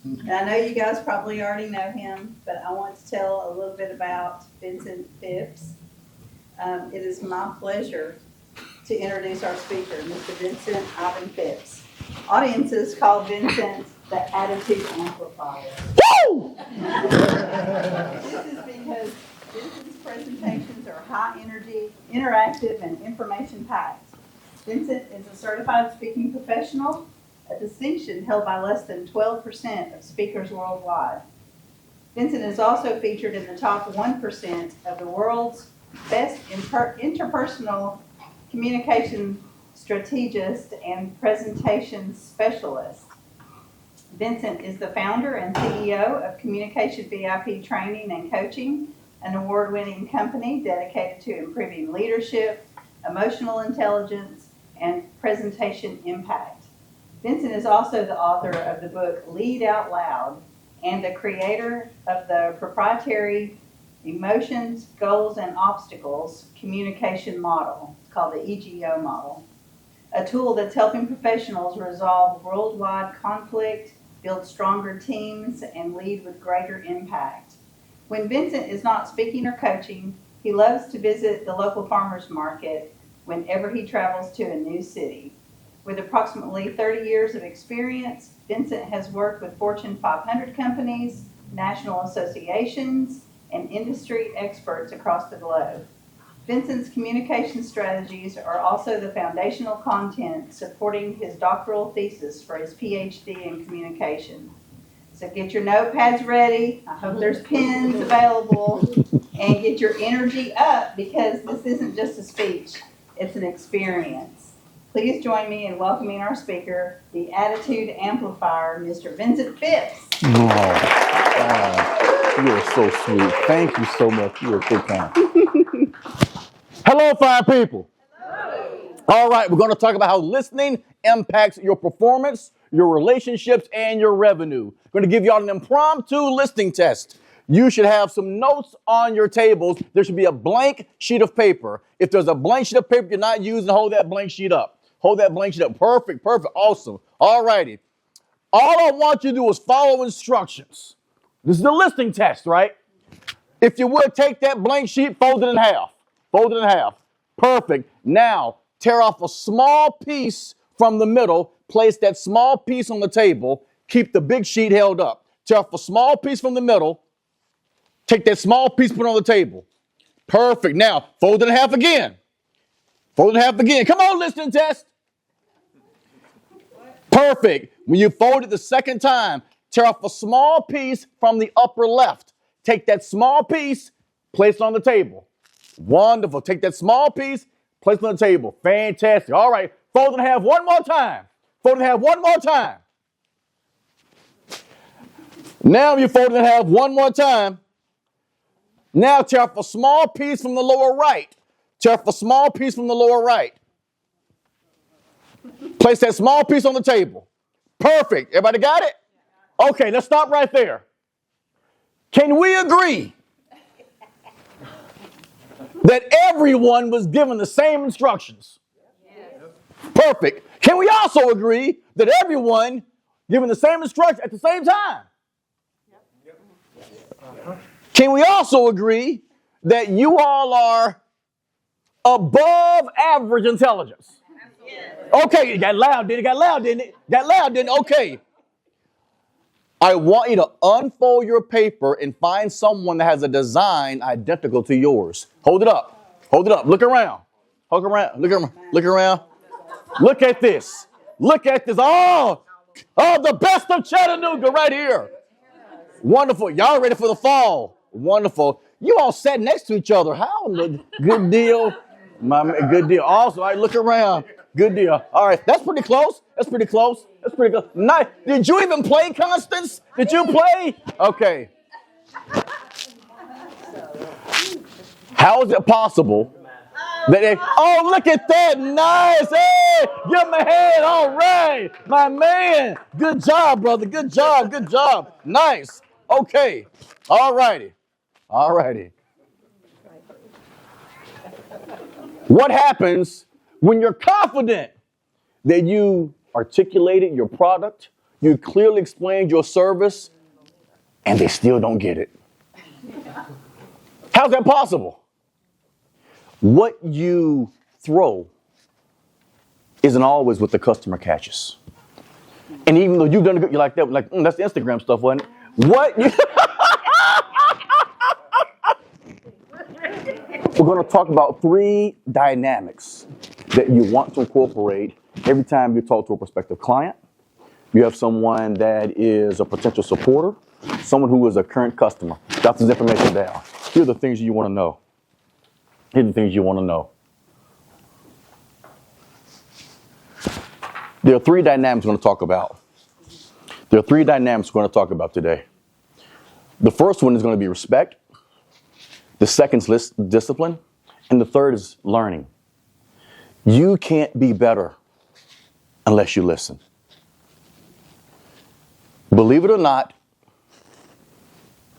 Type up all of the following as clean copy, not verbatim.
And I know you guys probably already know him, but I want to tell a little bit about Vincent Phipps. It is my pleasure to introduce our speaker, Mr. Vincent Ivan Phipps. Audiences call Vincent the attitude amplifier. Woo! This is because Vincent's presentations are high energy, interactive, and information packed. Vincent is a certified speaking professional, a distinction held by less than 12% of speakers worldwide. Vincent is also featured in the top 1% of the world's best interpersonal communication strategist and presentation specialist. Vincent is the founder and CEO of Communication VIP Training and Coaching, an award-winning company dedicated to improving leadership, emotional intelligence, and presentation impact. Vincent is also the author of the book Lead Out Loud and the creator of the proprietary Emotions, Goals, and Obstacles communication model. It's called the EGO model, a tool that's helping professionals resolve worldwide conflict, build stronger teams, and lead with greater impact. When Vincent is not speaking or coaching, he loves to visit the local farmers market whenever he travels to a new city. With approximately 30 years of experience, Vincent has worked with Fortune 500 companies, national associations, and industry experts across the globe. Vincent's communication strategies are also the foundational content supporting his doctoral thesis for his PhD in communication. So get your notepads ready. I hope there's pens available. And get your energy up because this isn't just a speech, it's an experience. Please join me in welcoming our speaker, the Attitude Amplifier, Mr. Vincent Phipps. You are so sweet. Thank you so much. You are so kind. Hello, fine people. Hello. All right, we're going to talk about how listening impacts your performance, your relationships, and your revenue. I'm going to give you all an impromptu listening test. You should have some notes on your tables. There should be a blank sheet of paper. If there's a blank sheet of paper you're not using, hold that blank sheet up. Hold that blank sheet up. Perfect, perfect, awesome. All righty. All I want you to do is follow instructions. This is the listening test, right? If you would, take that blank sheet, fold it in half. Fold it in half. Perfect. Now, tear off a small piece from the middle. Place that small piece on the table. Keep the big sheet held up. Tear off a small piece from the middle. Take that small piece, put it on the table. Perfect. Now, fold it in half again. Fold it in half again. Come on, listening test. Perfect. When you fold it the second time, tear off a small piece from the upper left. Take that small piece, place it on the table. Wonderful. Take that small piece, place it on the table. Fantastic. All right. Fold it in half one more time. Fold it in half one more time. Now you fold it in half one more time. Now tear off a small piece from the lower right. Tear off a small piece from the lower right. Place that small piece on the table. Perfect. Everybody got it? Okay, let's stop right there. Can we agree that everyone was given the same instructions? Yes. Perfect. Can we also agree that everyone given the same instructions at the same time? Yep. Can we also agree that you all are above average intelligence? Yes. Okay, it got loud, didn't it? Got loud, didn't it? Got loud, didn't it? Okay. I want you to unfold your paper and find someone that has a design identical to yours. Hold it up. Hold it up. Look around. Look around. Look around. Look around. Look at this. Look at this. Oh, the best of Chattanooga right here. Wonderful. Y'all ready for the fall? Wonderful. You all sat next to each other. How? Good deal. Good deal. Also, all right, look around. Good deal. All right, that's pretty close. That's pretty close. That's pretty close. Nice. Did you even play, Constance? Did you play? Okay. How is it possible that oh, look at that. Nice. Hey, give him a hand. All right. My man. Good job, brother. Good job. Good job. Nice. Okay. All righty. All righty. What happens when you're confident that you articulated your product, You clearly explained your service, and they still don't get it. How's that possible? What you throw isn't always what the customer catches. And even though you've done a good, you're like that, like that's the Instagram stuff, wasn't it? What? We're going to talk about 3 dynamics that you want to incorporate every time you talk to a prospective client. You have someone that is a potential supporter, someone who is a current customer. Jot this information down. Here are the things you want to know. Here are the things you want to know. There are 3 dynamics we're going to talk about. There are 3 dynamics we're going to talk about today. The first one is going to be respect. The second is discipline. And the third is learning. You can't be better unless you listen. Believe it or not,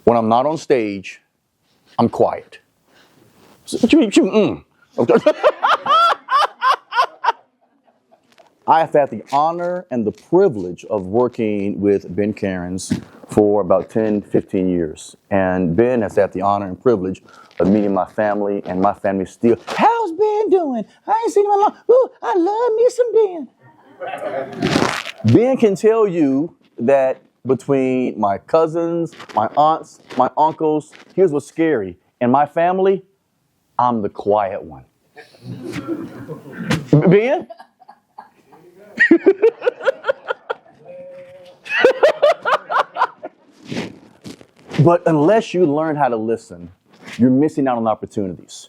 when I'm not on stage, I'm quiet. I have had the honor and the privilege of working with Ben Cairns for about 10, 15 years. And Ben has had the honor and privilege of meeting my family, and my family still, how's Ben doing? I ain't seen him in a long, ooh, I love me some Ben. Ben can tell you that between my cousins, my aunts, my uncles, here's what's scary. In my family, I'm the quiet one. Ben? But unless you learn how to listen, you're missing out on opportunities.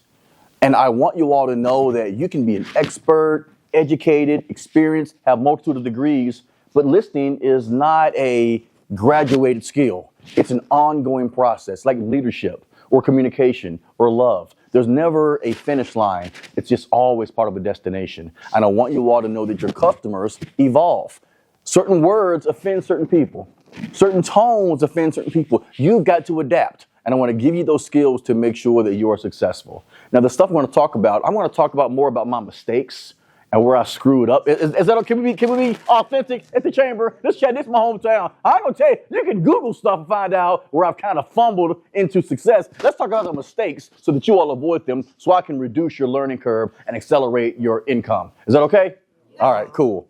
And I want you all to know that you can be an expert, educated, experienced, have multitude of degrees, but listening is not a graduated skill. It's an ongoing process, like leadership or communication or love. There's never a finish line. It's just always part of a destination. And I want you all to know that your customers evolve. Certain words offend certain people. Certain tones offend certain people. You've got to adapt. And I want to give you those skills to make sure that you are successful. Now, the stuff I'm going to talk about, I want to talk about more about my mistakes and where I screwed up. Is that okay? Can we be authentic at the chamber? This is my hometown. I'm going to tell you, you can Google stuff and find out where I've kind of fumbled into success. Let's talk about the mistakes so that you all avoid them so I can reduce your learning curve and accelerate your income. Is that okay? Yeah. All right, cool.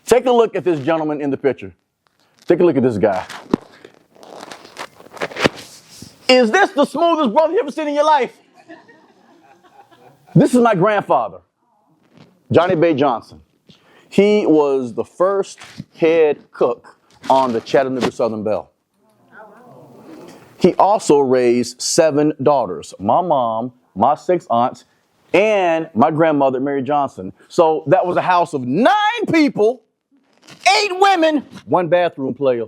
Take a look at this gentleman in the picture. Take a look at this guy. Is this the smoothest brother you ever seen in your life? This is my grandfather, Johnny Bay Johnson. He was the first head cook on the Chattanooga Southern Belle. He also raised 7 daughters, my mom, my 6 aunts, and my grandmother, Mary Johnson. So that was a house of 9 people, 8 women, 1 bathroom player.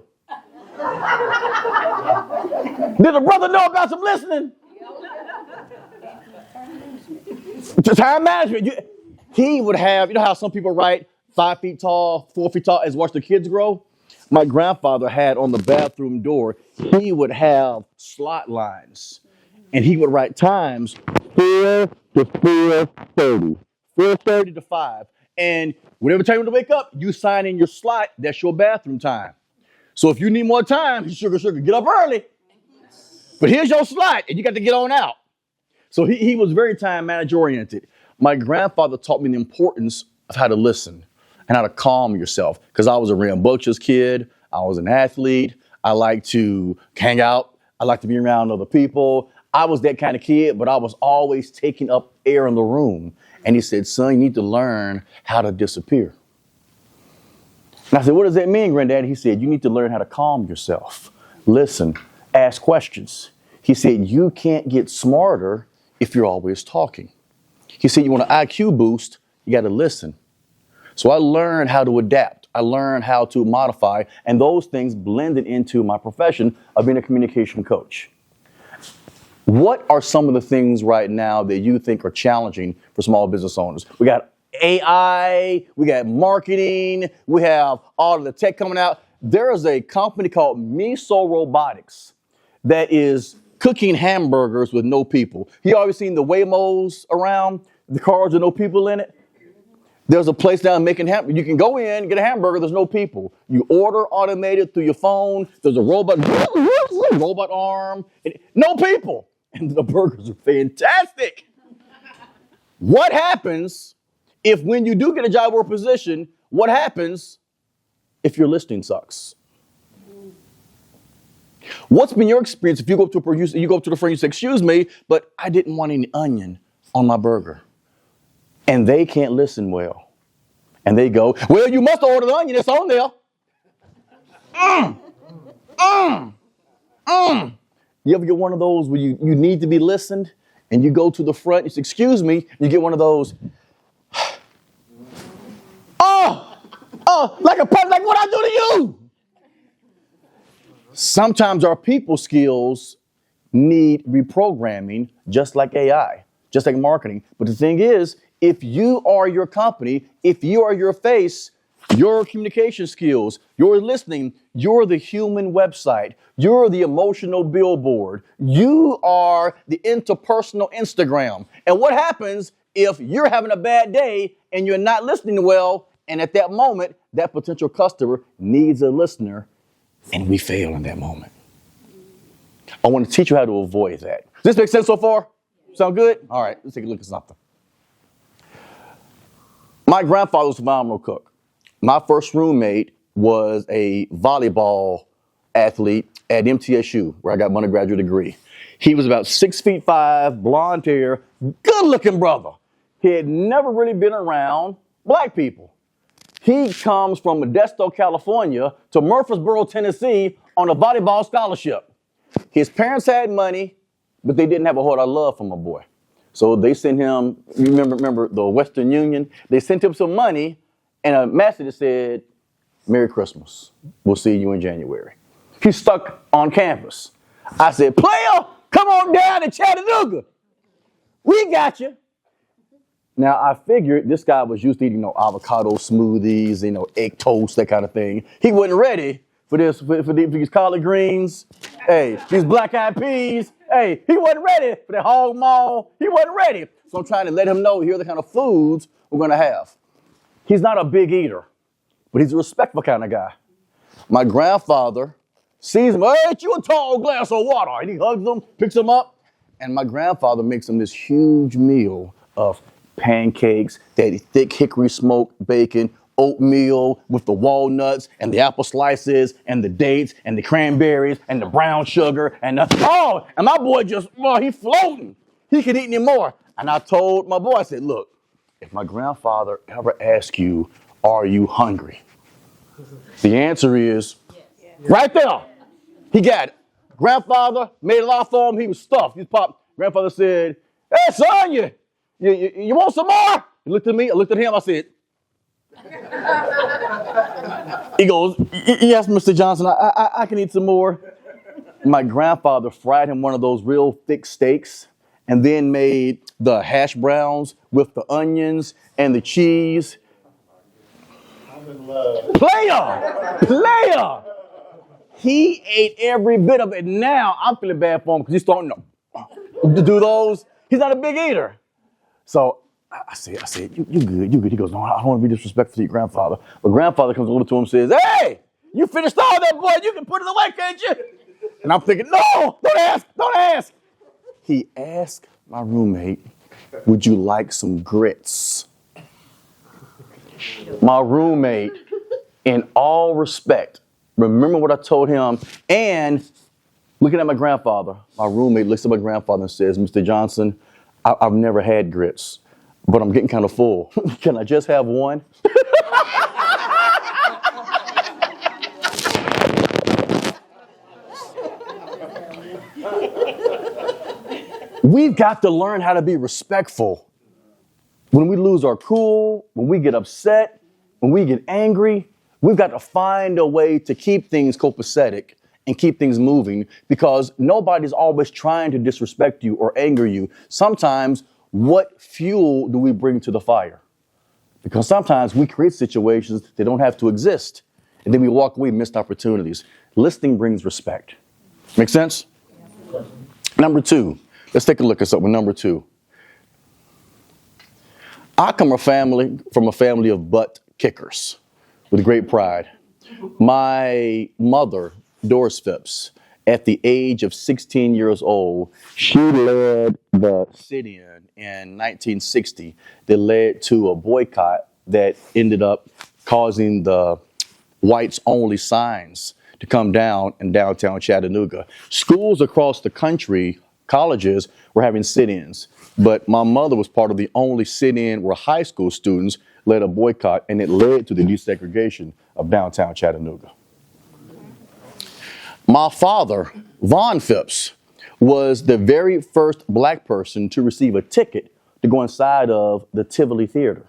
Did a brother know about some listening? Time management. He would have, you know how some people write 5 feet tall, 4 feet tall, as watch their kids grow? My grandfather had on the bathroom door, he would have slot lines. And he would write times 4 to 4:30, 4:30 to 5. And whenever time to wake up, you sign in your slot, that's your bathroom time. So if you need more time, sugar, get up early. But here's your slot, and you got to get on out. So he was very time manager oriented. My grandfather taught me the importance of how to listen and how to calm yourself. Because I was a rambunctious kid. I was an athlete. I like to hang out. I like to be around other people. I was that kind of kid, but I was always taking up air in the room. And he said, son, you need to learn how to disappear. And I said, what does that mean, Granddad? He said, you need to learn how to calm yourself. Listen, ask questions. He said, you can't get smarter if you're always talking. He said, you want an IQ boost, you got to listen. So I learned how to adapt. I learned how to modify, and those things blended into my profession of being a communication coach. What are some of the things right now that you think are challenging for small business owners? We got AI, we got marketing, we have all of the tech coming out. There is a company called Miso Robotics that is cooking hamburgers with no people. You always seen the Waymos around, the cars with no people in it? There's a place down making hamburger. You can go in, get a hamburger. There's no people. You order automated through your phone. There's a robot arm. No people. And the burgers are fantastic. What happens if when you do get a job or a position, what happens if your listing sucks? What's been your experience if you go up to a producer, you go up to the friend, you say, excuse me, but I didn't want any onion on my burger. And they can't listen well. And they go, well, you must have ordered the onion. It's on there. You ever get one of those where you need to be listened and you go to the front, you say, excuse me, you get one of those, like what I do to you. Sometimes our people skills need reprogramming just like AI, just like marketing. But the thing is, if you are your company, if you are your face, your communication skills, your listening, you're the human website, you're the emotional billboard, you are the interpersonal Instagram. And what happens if you're having a bad day and you're not listening well, and at that moment, that potential customer needs a listener, and we fail in that moment? I want to teach you how to avoid that. Does this make sense so far? Sound good? All right, let's take a look at something. My grandfather was a phenomenal cook. My first roommate was a volleyball athlete at MTSU, where I got my undergraduate degree. He was about 6'5", blonde hair, good-looking brother. He had never really been around black people. He comes from Modesto, California to Murfreesboro, Tennessee on a volleyball scholarship. His parents had money, but they didn't have a whole lot of love for my boy. So they sent him, you remember the Western Union? They sent him some money and a message that said, Merry Christmas. We'll see you in January. He's stuck on campus. I said, player, come on down to Chattanooga. We got you. Now, I figured this guy was used to eating, avocado smoothies, egg toast, that kind of thing. He wasn't ready for this, for these collard greens, these black-eyed peas. He wasn't ready for the hog maw. He wasn't ready. So I'm trying to let him know here are the kind of foods we're going to have. He's not a big eater, but he's a respectful kind of guy. My grandfather sees him, hey, you a tall glass of water. And he hugs him, picks him up. And my grandfather makes him this huge meal of pancakes, that thick hickory smoked bacon, oatmeal with the walnuts and the apple slices and the dates and the cranberries and the brown sugar and my boy he floating. He could eat any more. And I told my boy, I said, look, if my grandfather ever asks you, are you hungry? The answer is right there. He got it. Grandfather made a lot for him. He was stuffed. He was popped. Grandfather said, hey, son, you want some more? He looked at me. I looked at him. I said, he goes, yes, Mr. Johnson, I can eat some more. My grandfather fried him one of those real thick steaks and then made the hash browns with the onions and the cheese. I'm in love. Player. He ate every bit of it. Now I'm feeling bad for him because he's starting to do those. He's not a big eater. So I said, you good. He goes, no, I don't want to be disrespectful to your grandfather. But grandfather comes over to him and says, hey, you finished all that, boy. You can put it away, can't you? And I'm thinking, no, don't ask. He asked my roommate, would you like some grits? My roommate, in all respect, remember what I told him, and looking at my grandfather, my roommate looks at my grandfather and says, Mr. Johnson, I've never had grits, but I'm getting kind of full. Can I just have one? We've got to learn how to be respectful. When we lose our cool, when we get upset, when we get angry, we've got to find a way to keep things copacetic and keep things moving, because nobody's always trying to disrespect you or anger you. Sometimes, what fuel do we bring to the fire? Because sometimes we create situations that don't have to exist, and then we walk away, missed opportunities. Listening brings respect. Make sense? Yeah. Number 2. Let's take a look at something. Number 2. I come from a family of butt kickers with great pride. My mother, Doris Phipps, at the age of 16 years old, she led the sit-in 1960 that led to a boycott that ended up causing the whites-only signs to come down in downtown Chattanooga. Schools across the country, colleges, were having sit-ins, but my mother was part of the only sit-in where high school students led a boycott, and it led to the desegregation of downtown Chattanooga. My father, Von Phipps, was the very first black person to receive a ticket to go inside of the Tivoli Theater.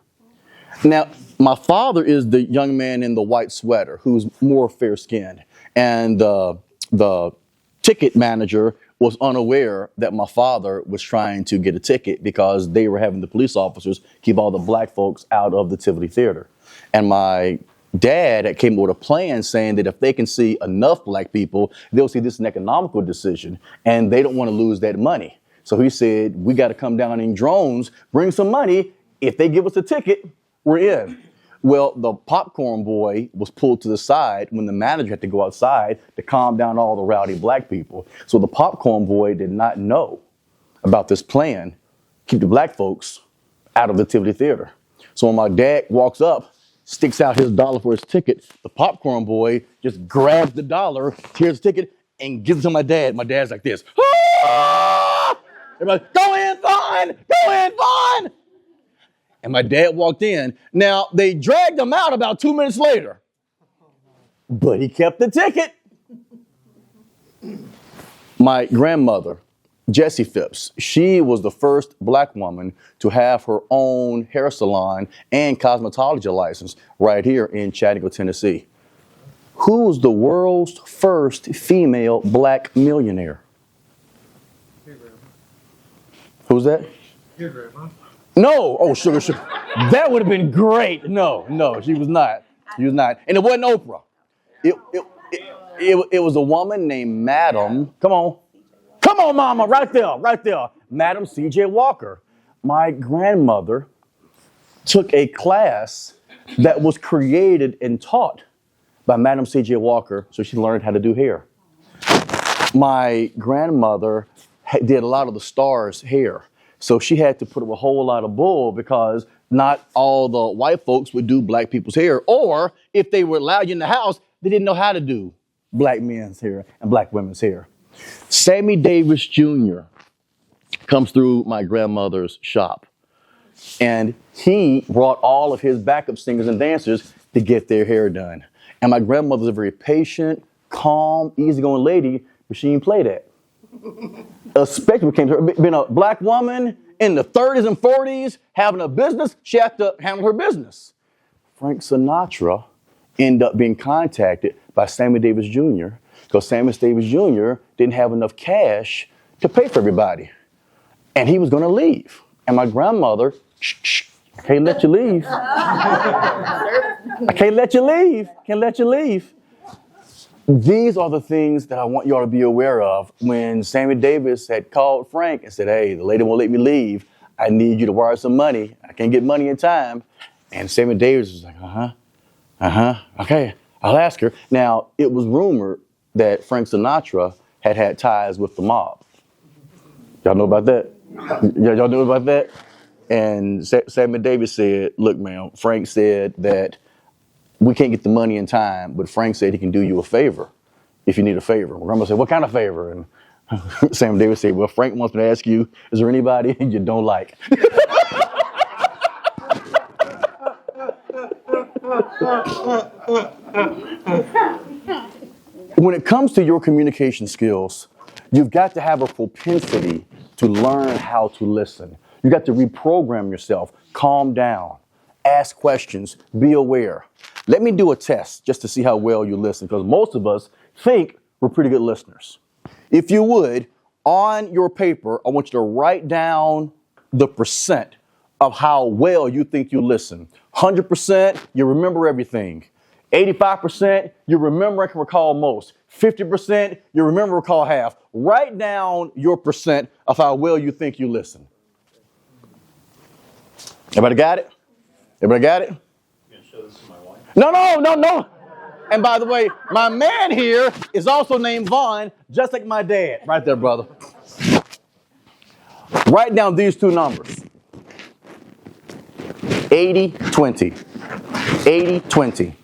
Now, my father is the young man in the white sweater who's more fair-skinned, and the ticket manager was unaware that my father was trying to get a ticket because they were having the police officers keep all the black folks out of the Tivoli Theater. And my dad came up with a plan saying that if they can see enough black people, they'll see this as an economical decision, and they don't want to lose that money. So he said, we got to come down in drones, bring some money. If they give us a ticket, we're in. Well, the popcorn boy was pulled to the side when the manager had to go outside to calm down all the rowdy black people. So the popcorn boy did not know about this plan, keep the black folks out of the Tivoli Theater. So when my dad walks up, sticks out his dollar for his ticket, the popcorn boy just grabs the dollar, tears the ticket, and gives it to my dad. My dad's like this. Ah! Everybody, go in, Vaughn! Go in, Vaughn! And my dad walked in. Now, they dragged him out about 2 minutes later, but he kept the ticket. My grandmother, Jessie Phipps, she was the first black woman to have her own hair salon and cosmetology license right here in Chattanooga, Tennessee. Who was the world's first female black millionaire? Your grandma. Who's that? Your grandma. No. Oh, sugar. That would have been great. No, she was not. She was not. And it wasn't Oprah. It was a woman named Madam. Come on, mama. Right there. Madam C.J. Walker. My grandmother took a class that was created and taught by Madam C.J. Walker, so she learned how to do hair. My grandmother did a lot of the stars' hair. So she had to put up a whole lot of bull because not all the white folks would do black people's hair. Or if they were allowed you in the house, they didn't know how to do black men's hair and black women's hair. Sammy Davis Jr. comes through my grandmother's shop. And he brought all of his backup singers and dancers to get their hair done. And my grandmother's a very patient, calm, easygoing lady, but she didn't play that. Especially when it came to her being a black woman in the 30s and 40s, having a business, she had to handle her business. Frank Sinatra ended up being contacted by Sammy Davis Jr. because Sammy Davis Jr. didn't have enough cash to pay for everybody. And he was going to leave. And my grandmother, I can't let you leave. I can't let you leave. These are the things that I want you all to be aware of. When Sammy Davis had called Frank and said, hey, the lady won't let me leave. I need you to wire some money. I can't get money in time. And Sammy Davis was like, okay, I'll ask her. Now, it was rumored that Frank Sinatra had ties with the mob. Y'all know about that? Y'all know about that? And Sammy Davis said, look, man, Frank said that we can't get the money in time, but Frank said he can do you a favor if you need a favor. My grandma said, what kind of favor? And Sam Davis said, well, Frank wants me to ask you, is there anybody you don't like? When it comes to your communication skills, you've got to have a propensity to learn how to listen. You got to reprogram yourself, calm down, ask questions, be aware. Let me do a test just to see how well you listen, because most of us think we're pretty good listeners. If you would, on your paper, I want you to write down the percent of how well you think you listen. 100%, you remember everything. 85%, you remember and can recall most. 50%, you remember and recall half. Write down your percent of how well you think you listen. Everybody got it? Everybody got it? No. And by the way, my man here is also named Vaughn, just like my dad. Right there, brother. Write down these two numbers. 80-20. 80-20.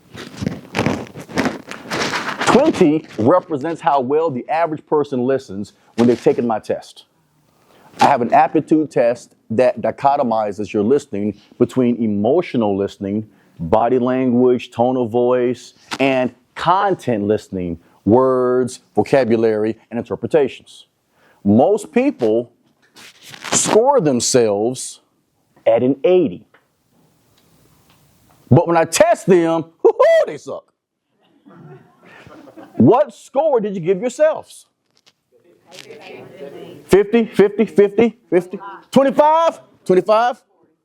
20 represents how well the average person listens when they've taken my test. I have an aptitude test that dichotomizes your listening between emotional listening, body language, tone of voice, and content listening, words, vocabulary, and interpretations. Most people score themselves at an 80. But when I test them, they suck. What score did you give yourselves? 50, 25,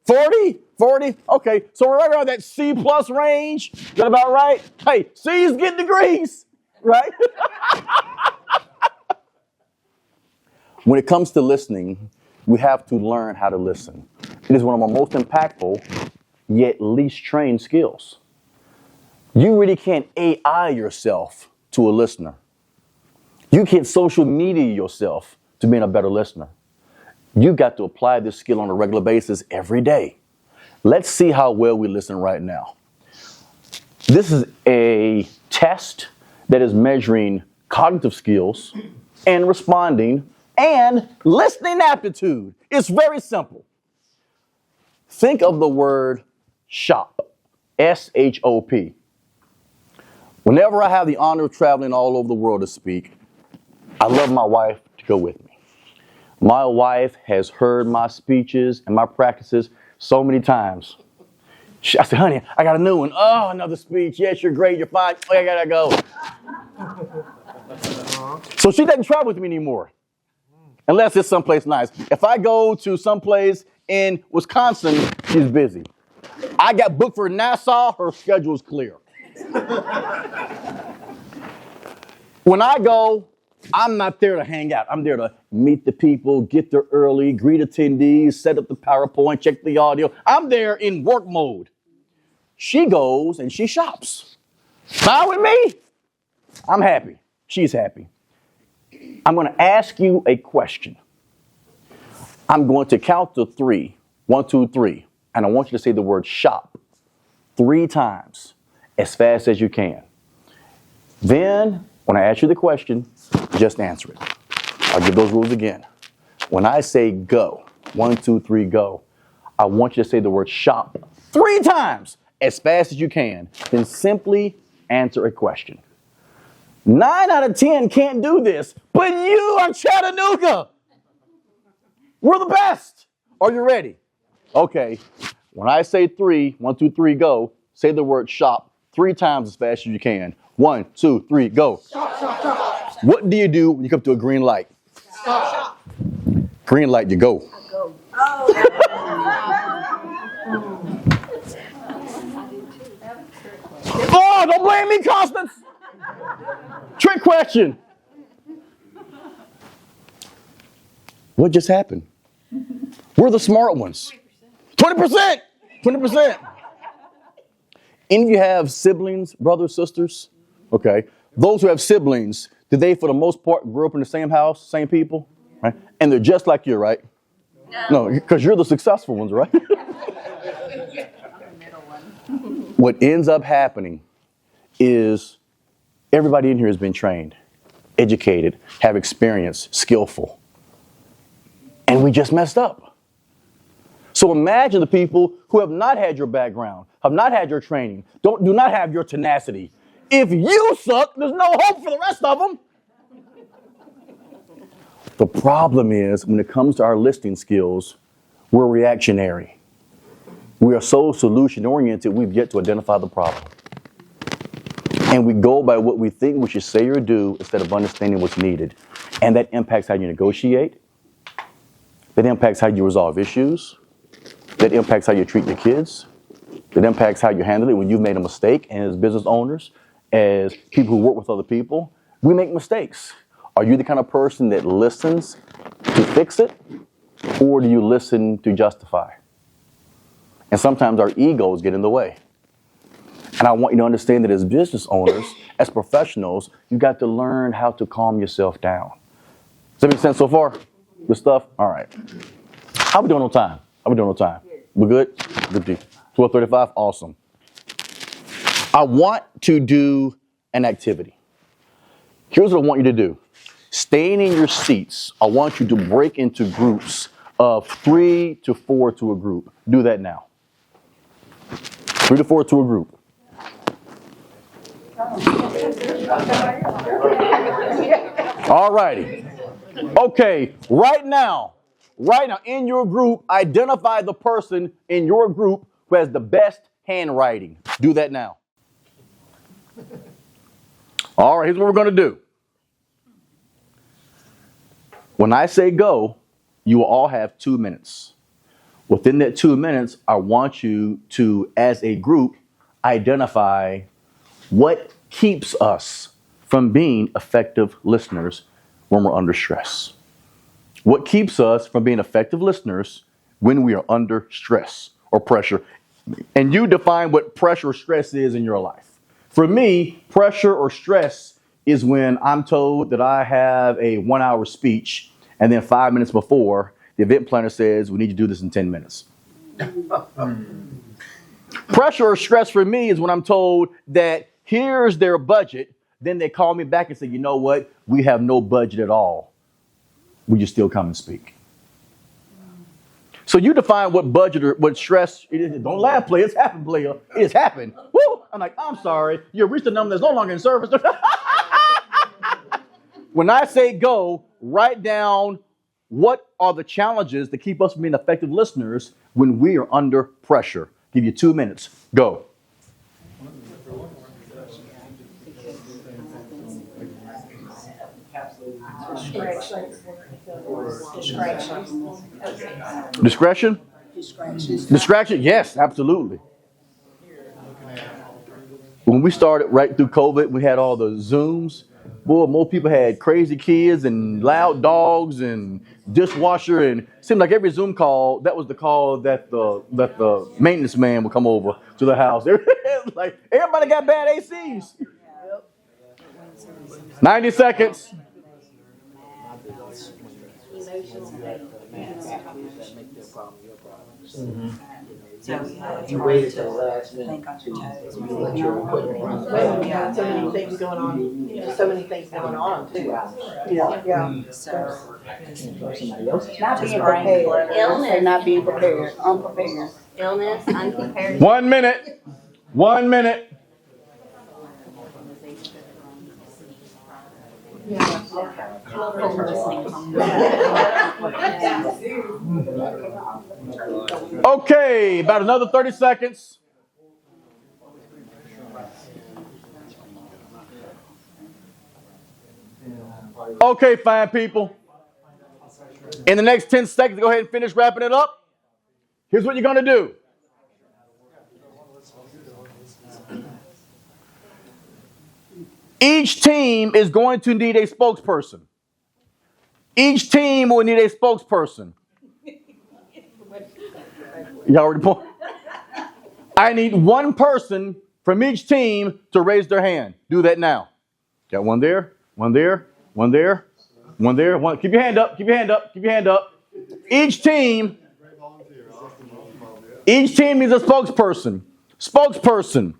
40. Okay, so we're right around that C plus range. Is that about right? Hey, C's get degrees, right? When it comes to listening, we have to learn how to listen. It is one of my most impactful, yet least trained skills. You really can't AI yourself to a listener. You can't social media yourself to being a better listener. You've got to apply this skill on a regular basis every day. Let's see how well we listen right now. This is a test that is measuring cognitive skills and responding and listening aptitude. It's very simple. Think of the word shop, S-H-O-P. Whenever I have the honor of traveling all over the world to speak, I love my wife to go with me. My wife has heard my speeches and my practices so many times. I said, honey, I got a new one. Oh, another speech. Yes, you're great. You're fine. Oh, I gotta go. So she doesn't travel with me anymore, unless it's someplace nice. If I go to someplace in Wisconsin, she's busy. I got booked for Nassau. Her schedule's clear. When I go, I'm not there to hang out. I'm there to meet the people, get there early, greet attendees, set up the PowerPoint, check the audio. I'm there in work mode. She goes and she shops. Fine with me. I'm happy. She's happy. I'm going to ask you a question. I'm going to count to 3. 1, 2, 3. And I want you to say the word shop 3 times as fast as you can. Then, when I ask you the question, just answer it. I'll give those rules again. When I say go, 1, 2, 3, go, I want you to say the word shop 3 times as fast as you can. Then simply answer a question. 9 out of 10 can't do this, but you are Chattanooga. We're the best. Are you ready? Okay. When I say 3, 1, 2, 3, go, say the word shop 3 times as fast as you can. 1, 2, 3, go. Stop, stop, stop. What do you do when you come to a green light? Stop. Green light, you go. Go. Oh, don't blame me, Constance. Trick question. What just happened? We're the smart ones. 20%. 20%. Any of you have siblings, brothers, sisters? Okay. Those who have siblings, did they, for the most part, grow up in the same house, same people? Right? And they're just like you, right? No, because you're the successful ones, right? What ends up happening is everybody in here has been trained, educated, have experience, skillful. And we just messed up. So imagine the people who have not had your background, have not had your training, do not have your tenacity. If you suck, there's no hope for the rest of them. The problem is, when it comes to our listening skills, we're reactionary. We are so solution-oriented, we've yet to identify the problem. And we go by what we think we should say or do instead of understanding what's needed. And that impacts how you negotiate. That impacts how you resolve issues. That impacts how you treat your kids. That impacts how you handle it when you've made a mistake. And as business owners, as people who work with other people, we make mistakes. Are you the kind of person that listens to fix it? Or do you listen to justify? And sometimes our egos get in the way. And I want you to understand that as business owners, as professionals, you got to learn how to calm yourself down. Does that make sense so far? Good stuff? All right. How we doing on time? We good? Good deal. 12:35? Awesome. I want to do an activity. Here's what I want you to do. Staying in your seats, I want you to break into groups of 3 to 4 to a group. Do that now. 3 to 4 to a group. All righty. Okay, right now, in your group, identify the person in your group who has the best handwriting. Do that now. All right, here's what we're going to do. When I say go, you will all have 2 minutes. Within that 2 minutes, I want you to, as a group, identify what keeps us from being effective listeners when we're under stress. What keeps us from being effective listeners when we are under stress or pressure? And you define what pressure or stress is in your life. For me, pressure or stress is when I'm told that I have a 1-hour speech, and then 5 minutes before, the event planner says, we need to do this in 10 minutes. Pressure or stress for me is when I'm told that here's their budget. Then they call me back and say, you know what? We have no budget at all. Will you still come and speak? So you define what budget or what stress it is. Don't laugh, player. It's happened, player. It's happened. Woo! I'm like, I'm sorry. You reached a number that's no longer in service. When I say go, write down what are the challenges that keep us from being effective listeners when we are under pressure. Give you 2 minutes. Go. Discretion? Distraction? Yes, absolutely. When we started right through COVID, we had all the Zooms. Boy, more people had crazy kids and loud dogs and dishwasher, and it seemed like every Zoom call, that was the call that the maintenance man would come over to the house. Like everybody got bad ACs. 90 seconds. So you waited till the last minute. Think on your toes. Yeah, so many things going on, so many things going on too. Yeah. So, Somebody else. not being prepared. Illness. Not being prepared, unprepared. Illness, unprepared. 1 minute. 1 minute. Okay, about another 30 seconds. Okay, fine people. In the next 10 seconds, go ahead and finish wrapping it up. Here's what you're going to do. Each team is going to need a spokesperson. Each team will need a spokesperson. Y'all already point? I need one person from each team to raise their hand. Do that now. Got one there, one there, one there, one there. One. Keep your hand up, keep your hand up, keep your hand up. Each team needs a spokesperson. Spokesperson,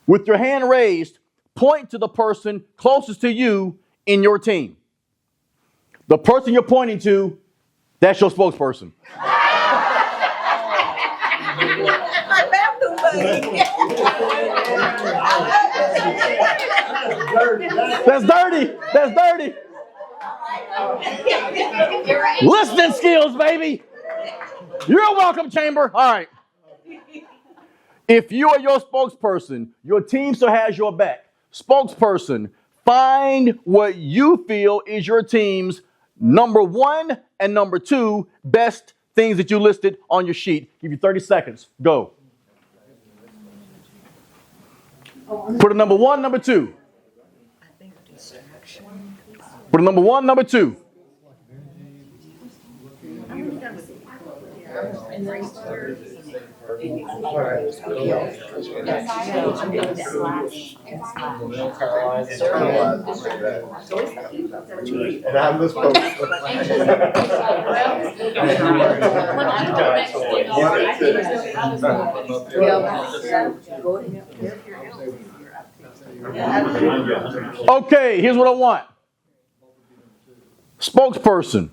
with your hand raised, point to the person closest to you in your team. The person you're pointing to, that's your spokesperson. That's dirty. That's dirty. Listening skills, baby. You're welcome, Chamber. All right. If you are your spokesperson, your team still has your back. Spokesperson, find what you feel is your team's number 1 and number 2 best things that you listed on your sheet. Give you 30 seconds. Go. Put a number 1, number 2. Put a number 1, number 2. And I misspoke. Okay, here's what I want. Spokesperson,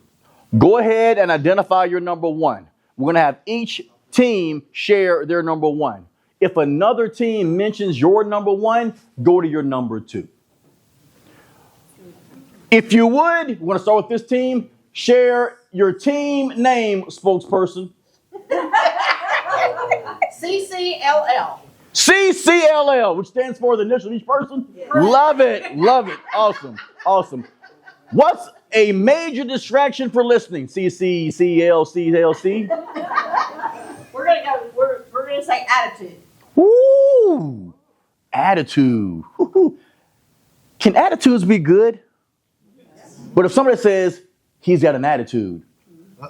go ahead and identify your number one. We're going to have each team share their number one. If another team mentions your number one, go to your number two. If you would, we're going to start with this team. Share your team name, spokesperson. CCLL. CCLL, which stands for the initial of each person. Love it. Love it. Awesome. Awesome. What's a major distraction for listening? CCCLCLC. We're gonna say attitude. Ooh, attitude. Ooh. Can attitudes be good? But if somebody says he's got an attitude,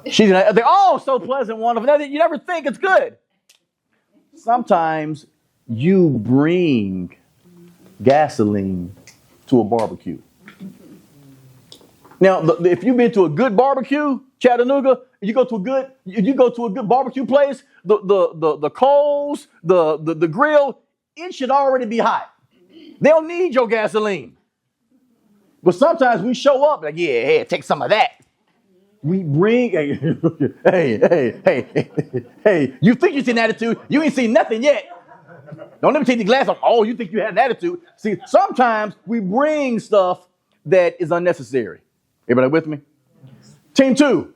they're all so pleasant, wonderful. You never think it's good. Sometimes you bring gasoline to a barbecue. Now, if you've been to a good barbecue, Chattanooga, you go to a good barbecue place, the coals, the grill, it should already be hot. They don't need your gasoline. But sometimes we show up like, yeah, hey, take some of that. We bring, hey, you think you see an attitude, you ain't seen nothing yet. Don't let me take the glass off. Oh, you think you had an attitude. See, sometimes we bring stuff that is unnecessary. Everybody with me? Team two,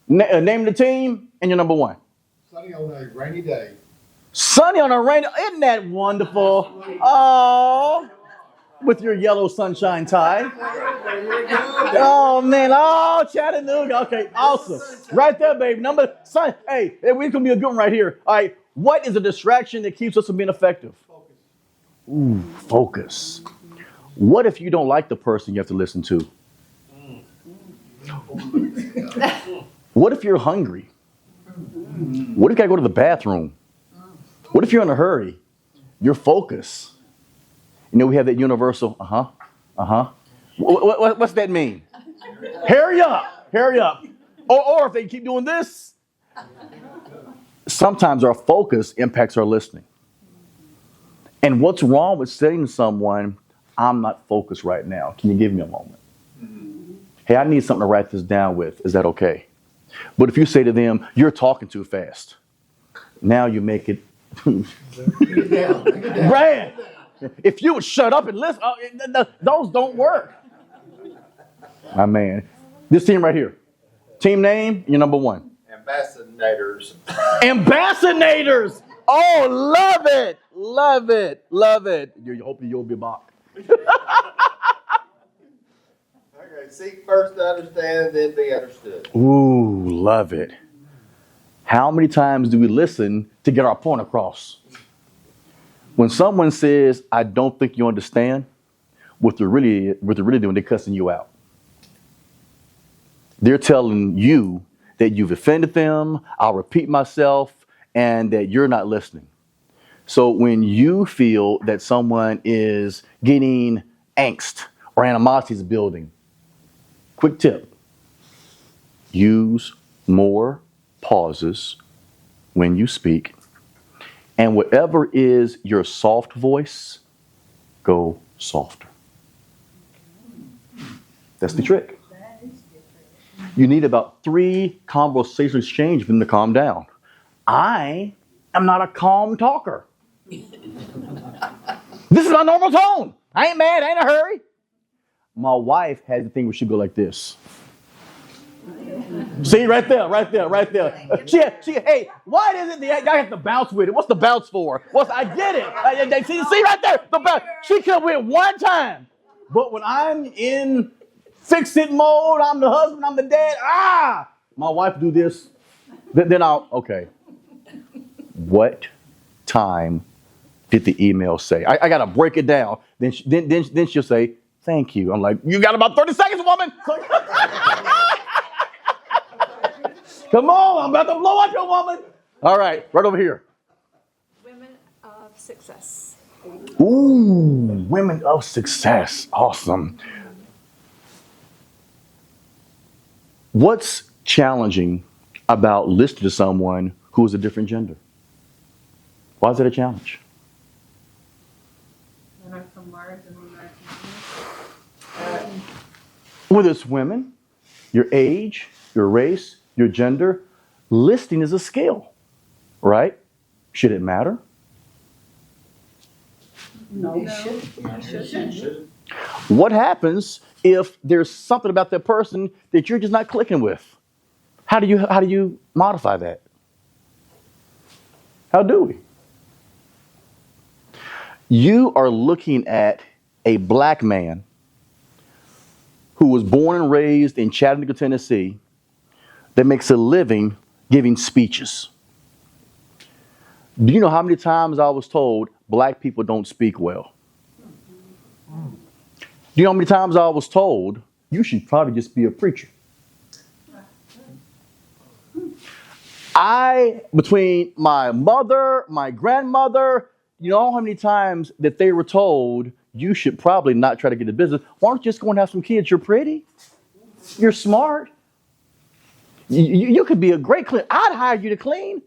name the team and your number one. Sunny on a rainy day. Sunny on a rainy, isn't that wonderful? Oh, with your yellow sunshine tie. Oh man, oh Chattanooga. Okay, awesome. Right there, baby. Hey, we're gonna be a good one right here. All right, what is a distraction that keeps us from being effective? Ooh, focus. What if you don't like the person you have to listen to? What if you're hungry? What if you gotta go to the bathroom? What if you're in a hurry? Your focus. You know, we have that universal, What's that mean? Hurry up. Or if they keep doing this. Sometimes our focus impacts our listening. And what's wrong with saying to someone, I'm not focused right now. Can you give me a moment? Hey, I need something to write this down with. Is that okay? But if you say to them, you're talking too fast. Now you make it. Brad, if you would shut up and listen, those don't work. My man. This team right here. Team name, your number one. Ambassadors. Ambassadors. Oh, love it. Love it. Love it. You're hoping you'll be back. Okay, seek first to understand, then be understood. Ooh, love it. How many times do we listen to get our point across? When someone says, I don't think you understand, what they're really doing, they're cussing you out. They're telling you that you've offended them, I'll repeat myself, and that you're not listening. So when you feel that someone is getting angst or animosity is building, quick tip, use more pauses when you speak. And whatever is your soft voice, go softer. That's the trick. You need about 3 conversation exchanges for them to calm down. I am not a calm talker. This is my normal tone. I ain't mad, I ain't in a hurry. My wife has the thing where she go like this. See, right there. Hey, why is it that y'all have to bounce with it? What's the bounce for? I get it. See right there, the bounce. She could win one time. But when I'm in fix-it mode, I'm the husband, I'm the dad, my wife do this, then okay. What time did the email say? I got to break it down. Then she'll say, thank you. I'm like, you got about 30 seconds, woman. Come on, I'm about to blow up your woman. All right, right over here. success. Ooh, women of success. Awesome. What's challenging about listening to someone who is a different gender? Why is that a challenge? Whether it's women, your age, your race, your gender, listening is a skill, right? Should it matter? No, you shouldn't. What happens if there's something about that person that you're just not clicking with? How do you modify that? How do we? You are looking at a black man who was born and raised in Chattanooga, Tennessee, that makes a living giving speeches. Do you know how many times I was told black people don't speak well? Do you know how many times I was told you should probably just be a preacher? Between my mother, my grandmother, you know how many times that they were told you should probably not try to get a business. Why don't you just go and have some kids? You're pretty. You're smart. You could be a great cleaner. I'd hire you to clean.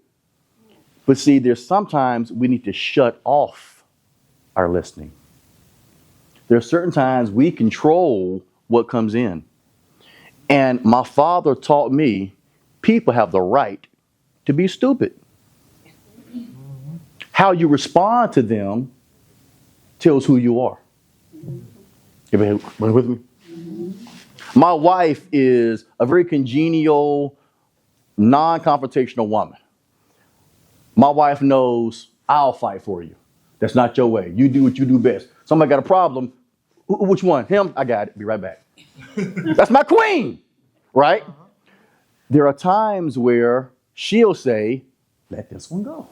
But see, there's sometimes we need to shut off our listening. There are certain times we control what comes in. And my father taught me people have the right to be stupid. How you respond to them tells who you are. Everybody with me? My wife is a very congenial, non-confrontational woman. My wife knows I'll fight for you. That's not your way. You do what you do best. Somebody got a problem. Which one? Him? I got it. Be right back. That's my queen, right? There are times where she'll say, let this one go.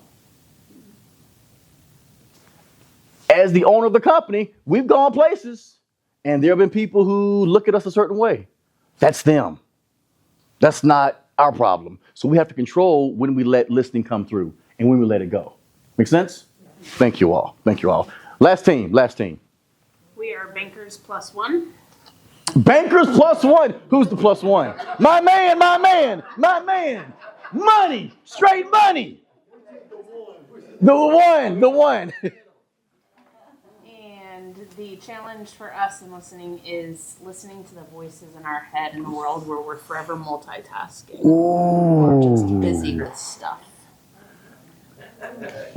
As the owner of the company, we've gone places, and there have been people who look at us a certain way. That's them. That's not our problem. So we have to control when we let listening come through and when we let it go. Make sense? Thank you all. Thank you all. Last team. We are bankers plus one. Bankers plus one. Who's the plus one? My man. Money. Straight money. The one. And the challenge for us in listening is listening to the voices in our head in a world where we're forever multitasking. We're just busy with stuff.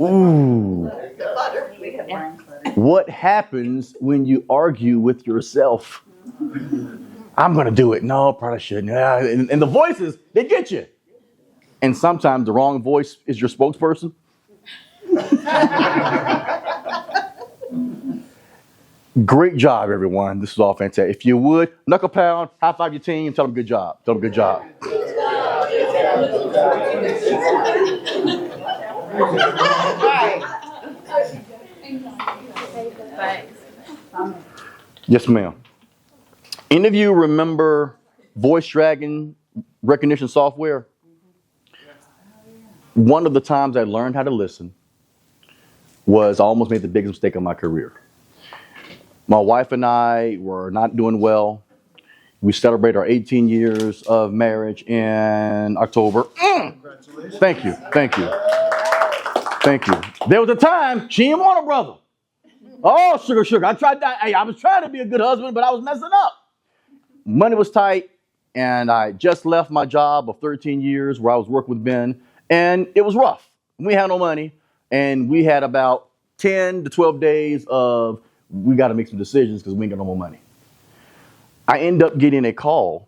Ooh. We have brain clutter. What happens when you argue with yourself? I'm going to do it. No, probably shouldn't. Yeah. And the voices, they get you. And sometimes the wrong voice is your spokesperson. Great job, everyone. This is all fantastic. If you would, knuckle pound, high five your team, tell them good job. Good job. Yes, ma'am. Any of you remember voice dragon recognition software? One of the times I learned how to listen was I almost made the biggest mistake of my career. My wife and I were not doing well. We celebrate our 18 years of marriage in October. Congratulations. Thank you. There was a time she didn't want a brother. Oh, sugar. I was trying to be a good husband, but I was messing up. Money was tight, and I just left my job of 13 years where I was working with Ben, and it was rough. We had no money, and we had about 10 to 12 days of we got to make some decisions because we ain't got no more money. I end up getting a call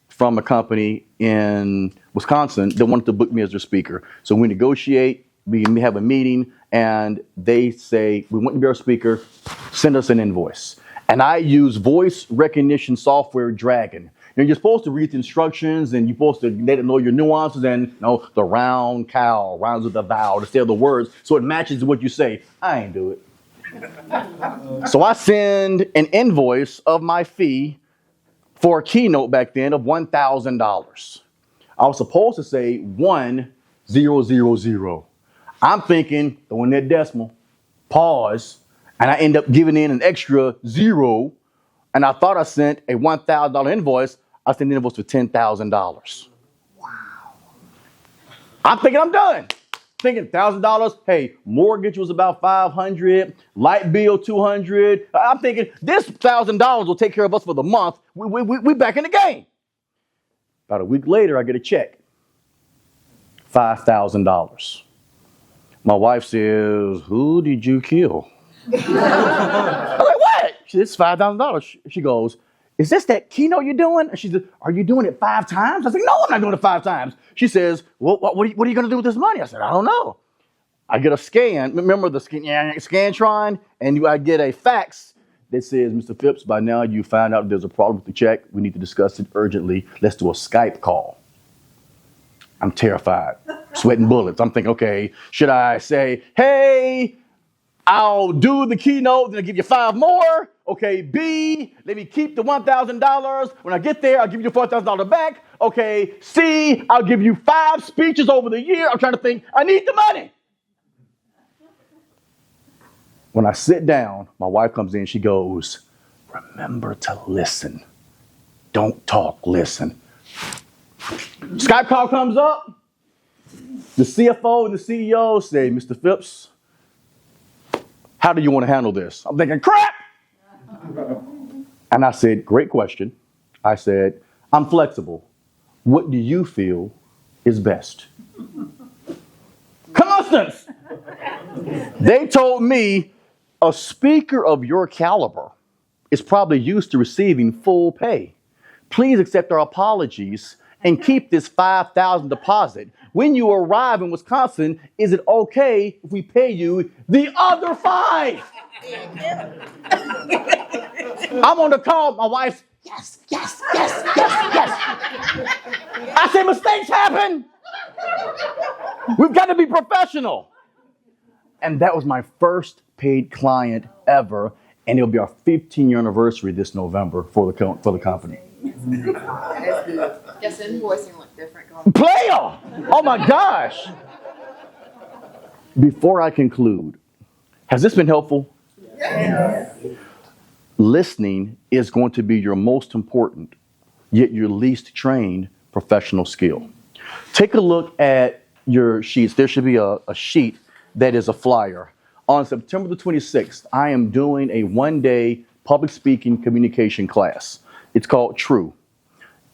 from a company in Wisconsin that wanted to book me as their speaker. So we negotiate, we have a meeting, and they say, we want to be our speaker, send us an invoice. And I use voice recognition software Dragon. You're supposed to read the instructions and you're supposed to let it know your nuances and the round cow rhymes with the vowel to say the words so it matches what you say. I ain't do it. So I send an invoice of my fee for a keynote back then of $1,000. I was supposed to say 1000. I'm thinking, throwing that decimal, Pause. And I end up giving in an extra zero. And I thought I sent a $1,000 invoice. I sent an invoice for $10,000. Wow. I'm thinking I'm done. Thinking $1,000. Hey, mortgage was about $500. Light bill $200. I'm thinking this $1,000 will take care of us for the month. We back in the game. About a week later, I get a check. $5,000. My wife says, "Who did you kill?" I'm like, "What?" She says, "It's $5,000. She goes, "Is this that keynote you're doing?" And she said, "Are you doing it 5 times?" I said, "No, I'm not doing it 5 times. She says, "Well, what are you going to do with this money?" I said, "I don't know." I get a scan. Remember the Scantron? And I get a fax that says, "Mr. Phipps, by now you found out there's a problem with the check. We need to discuss it urgently. Let's do a Skype call." I'm terrified, sweating bullets. I'm thinking, okay, should I say, "Hey, I'll do the keynote, then I'll give you 5 more. Okay, B, let me keep the $1,000. When I get there, I'll give you the $4,000 back. Okay, C, I'll give you 5 speeches over the year." I'm trying to think, I need the money. When I sit down, my wife comes in, she goes, "Remember to listen. Don't talk, listen." Skype call comes up. The CFO and the CEO say, "Mr. Phipps, how do you want to handle this?" I'm thinking, crap. And I said, "Great question." I said, "I'm flexible. What do you feel is best?" Constance. They told me a speaker of your caliber is probably used to receiving full pay. Please accept our apologies and keep this $5,000 deposit. When you arrive in Wisconsin, is it okay if we pay you the other 5? I'm on the call. My wife's, yes. I say, mistakes happen. We've got to be professional. And that was my first paid client ever. And it'll be our 15-year anniversary this November for the company. Guess invoicing looked different. Player! Oh my gosh! Before I conclude, has this been helpful? Yes. Listening is going to be your most important, yet your least trained professional skill. Take a look at your sheets. There should be a sheet that is a flyer. On September the 26th, I am doing a 1-day public speaking communication class. It's called True.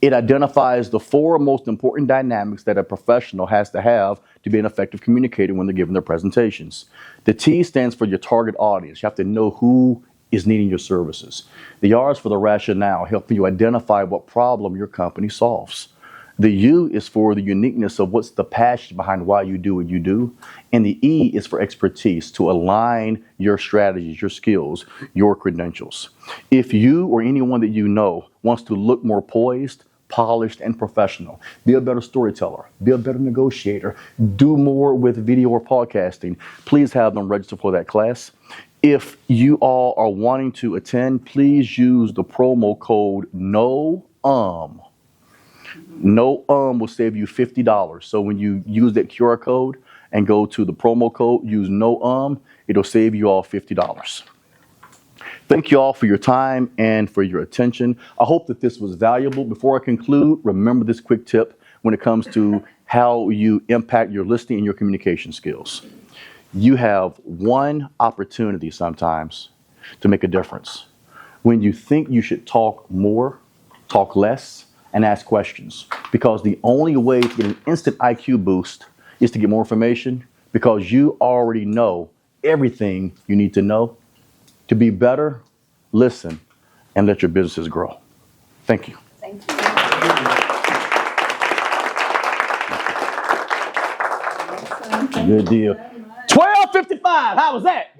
It identifies the 4 most important dynamics that a professional has to have to be an effective communicator when they're giving their presentations. The T stands for your target audience. You have to know who is needing your services. The R is for the rationale, helping you identify what problem your company solves. The U is for the uniqueness of what's the passion behind why you do what you do. And the E is for expertise, to align your strategies, your skills, your credentials. If you or anyone that you know wants to look more poised, polished, and professional, be a better storyteller, be a better negotiator, do more with video or podcasting, please have them register for that class. If you all are wanting to attend, please use the promo code NOUM. NOUM will save you $50. So when you use that QR code and go to the promo code, use NOUM, it'll save you all $50. Thank you all for your time and for your attention. I hope that this was valuable. Before I conclude, remember this quick tip when it comes to how you impact your listening and your communication skills. You have one opportunity sometimes to make a difference. When you think you should talk more, talk less, and ask questions. Because the only way to get an instant IQ boost is to get more information, because you already know everything you need to know. To be better, listen, and let your businesses grow. Thank you. Thank you. Good deal. 12:55. How was that?